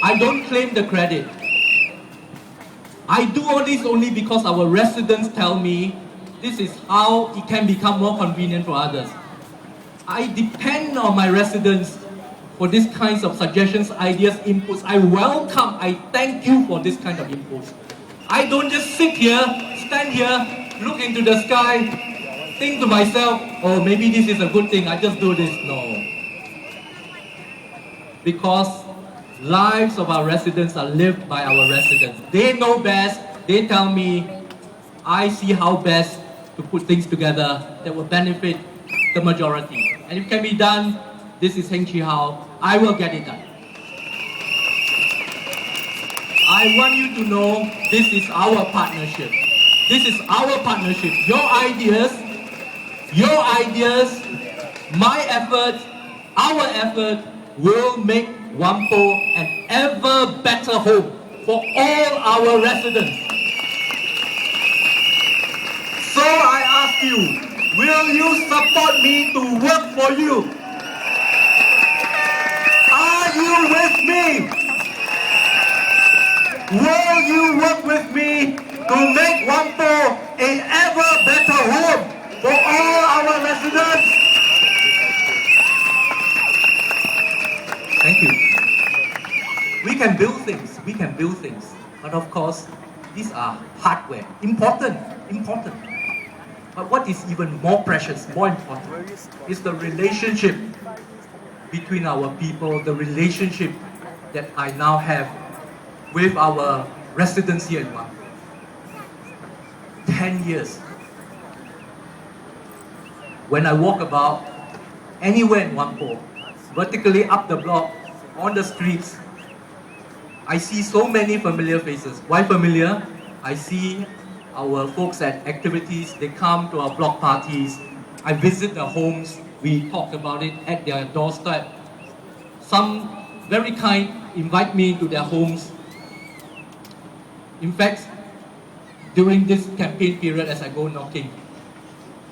I don't claim the credit. I do all this only because our residents tell me this is how it can become more convenient for others. I depend on my residents for these kinds of suggestions, ideas, inputs. I welcome, I thank you for this kind of inputs. I don't just sit here, stand here, look into the sky, think to myself, oh, maybe this is a good thing, I just do this. No. Because lives of our residents are lived by our residents. They know best, they tell me, I see how best to put things together that will benefit the majority. And if it can be done, this is Heng Chee how, I will get it done. I want you to know this is our partnership. This is our partnership. Your ideas, my effort, our effort will make Whampoa an ever better home for all our residents. So I ask you, will you support me to work for you? Are you with me? Will you work with me to make Whampoa an ever better home for all our residents? Thank you. We can build things, but of course, these are hardware, important. But what is even more precious, more important, is the relationship between our people, the relationship that I now have with our residents here in Whampoa. 10 years. When I walk about anywhere in Whampoa, vertically up the block, on the streets, I see so many familiar faces. Why familiar? I see our folks at activities, they come to our block parties. I visit their homes, we talk about it at their doorstep. Some very kind invite me to their homes. In fact, during this campaign period as I go knocking,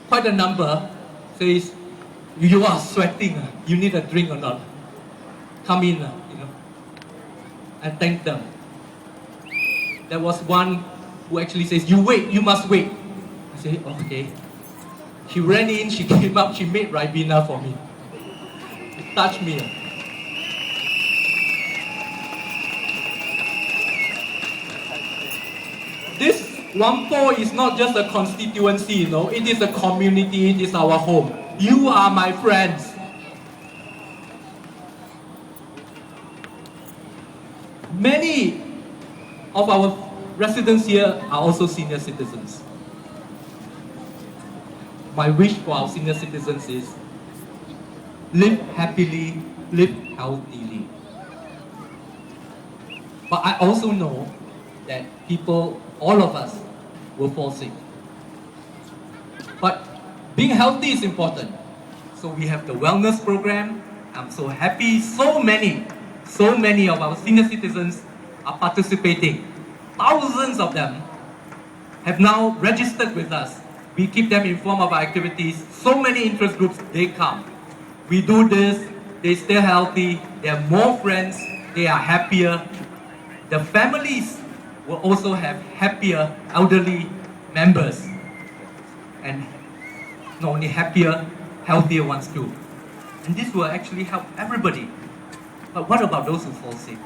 quite a number says, you are sweating, you need a drink or not? Come in, and thank them. There was one who actually says, you wait, you must wait. I say, okay. She ran in, she came up, she made Ribena for me. It touched me. This Whampoa is not just a constituency, it is a community, it is our home. You are my friends. Many of our residents here are also senior citizens. My wish for our senior citizens is live happily, live healthily. But I also know that people, all of us, will fall sick. But being healthy is important. So we have the wellness program. I'm so happy, so many of our senior citizens are participating. Thousands of them have now registered with us. We keep them informed of our activities. So many interest groups, they come. We do this, they stay healthy, they have more friends, they are happier. The families will also have happier elderly members. And not only happier, healthier ones too. And this will actually help everybody. But what about those who fall sick?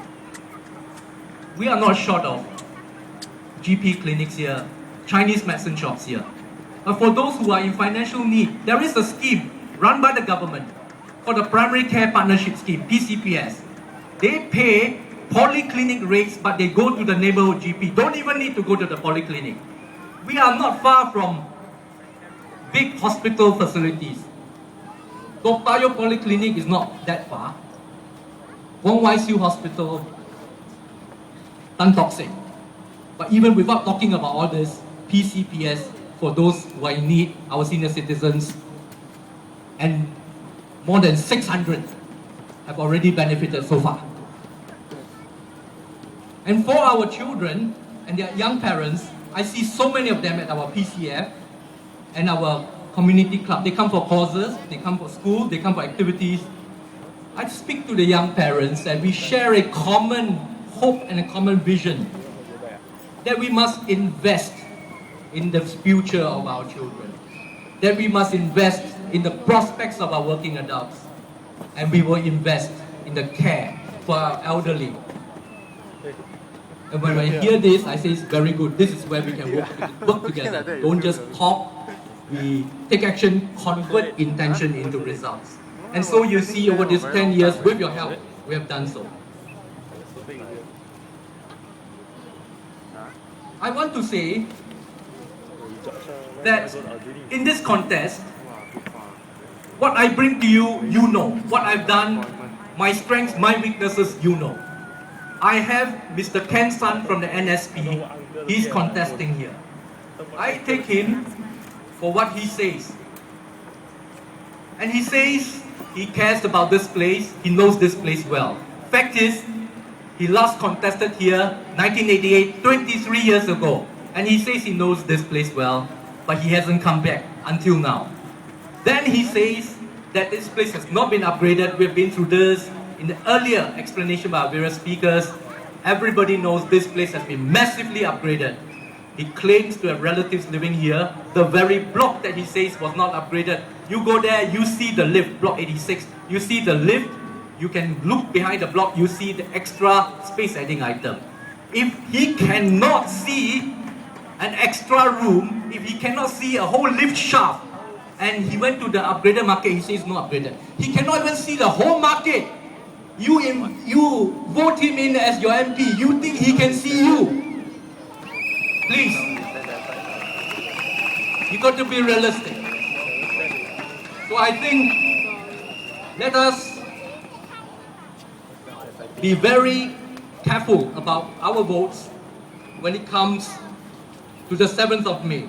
We are not short of GP clinics here, Chinese medicine shops here. But for those who are in financial need, there is a scheme run by the government for the Primary Care Partnership Scheme, PCPS. They pay polyclinic rates, but they go to the neighborhood GP. Don't even need to go to the polyclinic. We are not far from big hospital facilities. Toa Payoh Polyclinic is not that far. Wong Wai Siu Hospital, Tan Tock Seng. But even without talking about all this, PCPS for those who are in need, our senior citizens, and more than 600 have already benefited so far. And for our children and their young parents, I see so many of them at our PCF and our community club. They come for causes, they come for school, they come for activities. I speak to the young parents and we share a common hope and a common vision that we must invest in the future of our children, that we must invest in the prospects of our working adults, and we will invest in the care for our elderly. And when I hear this, I say it's very good. This is where we can work together. Don't just talk. We take action, convert intention into results. And so you see over these 10 years, with your help, we have done so. I want to say that in this contest, what I bring to you, you know. What I've done, my strengths, my weaknesses, you know. I have Mr. Ken Sun from the NSP. He's contesting here. I take him for what he says. And he says he cares about this place, he knows this place well. Fact is, he last contested here 1988, 23 years ago. And he says he knows this place well, but he hasn't come back until now. Then he says that this place has not been upgraded. We've been through this in the earlier explanation by various speakers. Everybody knows this place has been massively upgraded. He claims to have relatives living here. The very block that he says was not upgraded. You go there, you see the lift, block 86. You see the lift, you can look behind the block, you see the extra space adding item. If he cannot see an extra room, if he cannot see a whole lift shaft, and he went to the upgraded market, he says no upgraded. He cannot even see the whole market. You vote him in as your MP, you think he can see you? Please, you got to be realistic. So I think let us be very careful about our votes when it comes to the 7th of May.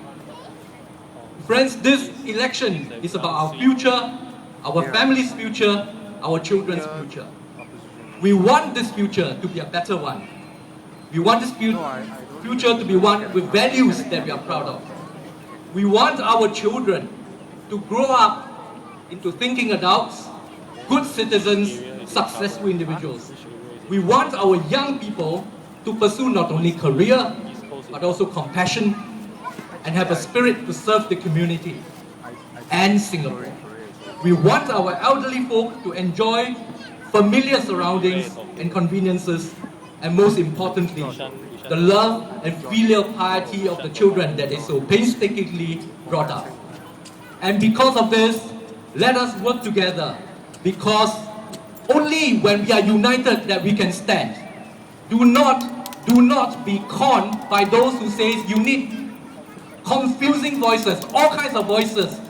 Friends, this election is about our future, our family's future, our children's future. We want this future to be a better one. We want this future to be one with values that we are proud of. We want our children to grow up into thinking adults, good citizens, successful individuals. We want our young people to pursue not only career, but also compassion, and have a spirit to serve the community and Singapore. We want our elderly folk to enjoy familiar surroundings and conveniences, and most importantly, the love and filial piety of the children that they so painstakingly brought up. And because of this, let us work together, because only when we are united that we can stand. Do not be conned by those who say you need confusing voices, all kinds of voices.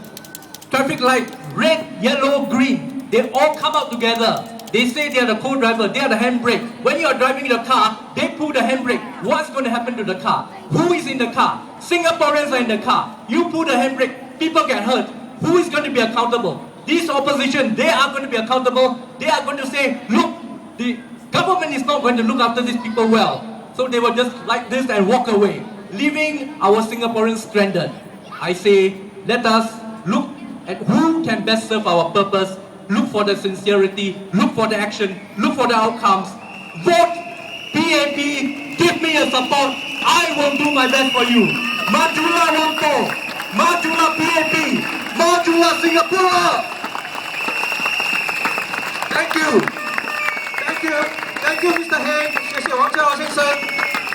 Traffic light, red, yellow, green, they all come out together. They say they are the co-driver, they are the handbrake. When you are driving the car, they pull the handbrake. What's going to happen to the car? Who is in the car? Singaporeans are in the car. You pull the handbrake, people get hurt. Who is going to be accountable? This opposition, they are going to be accountable. They are going to say, look, the government is not going to look after these people well. So they will just like this and walk away, leaving our Singaporeans stranded. I say, let us look at who can best serve our purpose, look for the sincerity, look for the action, look for the outcomes. Vote PAP, give me your support. I will do my best for you. Majulah Whampoa, Majulah PAP, Majulah Singapore. Thank you. Thank you. Thank you, Mr. Heng. 谢谢王家豪先生.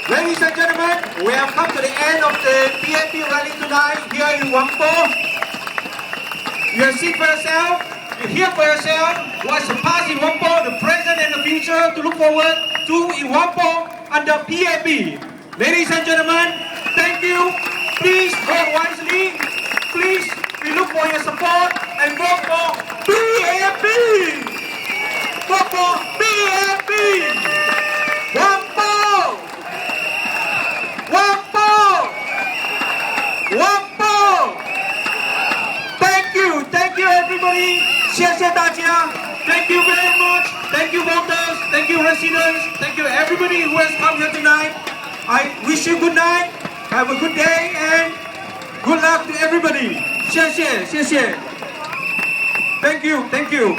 Ladies and gentlemen, we have come to the end of the PAP rally tonight here in Whampoa. You have seen for yourself, you hear for yourself what's the past in Whampoa, the present and the future to look forward to in Whampoa under PAP. Ladies and gentlemen, thank you. Please vote wisely. Please, we look for your support and vote for PAP. Vote for PAP. Whampoa. Whampoa. Whampoa. Thank you everybody. 谢谢大家. Thank you very much. Thank you voters. Thank you residents. Thank you everybody who has come here tonight. I wish you good night. Have a good day and good luck to everybody. 谢谢, 谢谢. Thank you.